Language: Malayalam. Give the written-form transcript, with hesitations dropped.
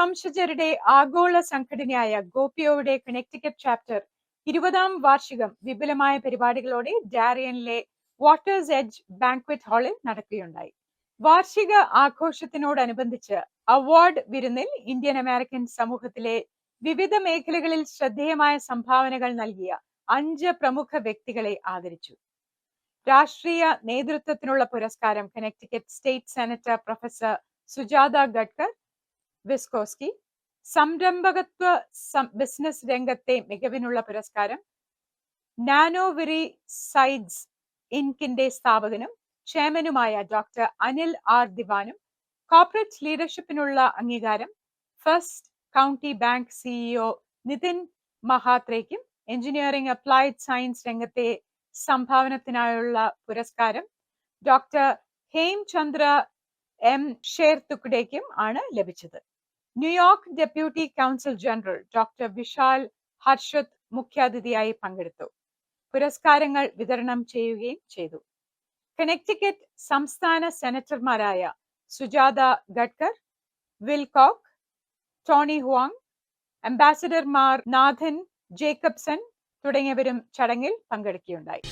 വംശജരുടെ ആഗോള സംഘടനയായ ഗോപിയോയുടെ കണക്ടിക്കറ്റ് ചാപ്റ്റർ 20ാം വാർഷികം വിപുലമായ പരിപാടികളോടെ ഡാരിയനിലെ വാട്ടേഴ്സ് എഡ്ജ് ബാങ്ക്വറ്റ് ഹാളിൽ നടക്കുകയുണ്ടായി. വാർഷിക ആഘോഷത്തിനോടനുബന്ധിച്ച് അവാർഡ് വിരുന്നിൽ ഇന്ത്യൻ അമേരിക്കൻ സമൂഹത്തിലെ വിവിധ മേഖലകളിൽ ശ്രദ്ധേയമായ സംഭാവനകൾ നൽകിയ 5 പ്രമുഖ വ്യക്തികളെ ആദരിച്ചു. രാഷ്ട്രീയ നേതൃത്വത്തിനുള്ള പുരസ്കാരം Connecticut State Senator professor Sujata Gadkar വിസ്കോസ്കി. സംരംഭകത്വ ബിസിനസ് രംഗത്തെ മികവിനുള്ള പുരസ്കാരം നാനോവിറി സൈഡ്സ് ഇൻകിന്റെ സ്ഥാപകനും ചെയർമാനുമായ ഡോക്ടർ അനിൽ ആർ ദിവാനും. കോർപ്പറേറ്റ് ലീഡർഷിപ്പിനുള്ള അംഗീകാരം First County Bank CEO Nitin മഹാത്രയ്ക്കും. എഞ്ചിനീയറിംഗ് അപ്ലൈഡ് സയൻസ് രംഗത്തെ സംഭാവനത്തിനായുള്ള പുരസ്കാരം ഡോക്ടർ ഹേംചന്ദ്ര എം ഷേർതുക്കഡേക്കും ആണ് ലഭിച്ചത്. New York deputy council general doctor Vishal Harshad മുഖ്യാതിഥിയായി പങ്കെടുത്തു. പുരസ്കാരങ്ങൾ വിതരണം ചെയ്യുകയും ചെയ്തു. കണക്ടിക്കറ്റ് സംസ്ഥാന സെനറ്റർമാരായ Sujata Gadkar, Wilcox, Tony Huang, അംബാസഡർമാർ നാഥൻ ജേക്കബ്സൺ തുടങ്ങിയവരും ചടങ്ങിൽ പങ്കെടുക്കുകയുണ്ടായി.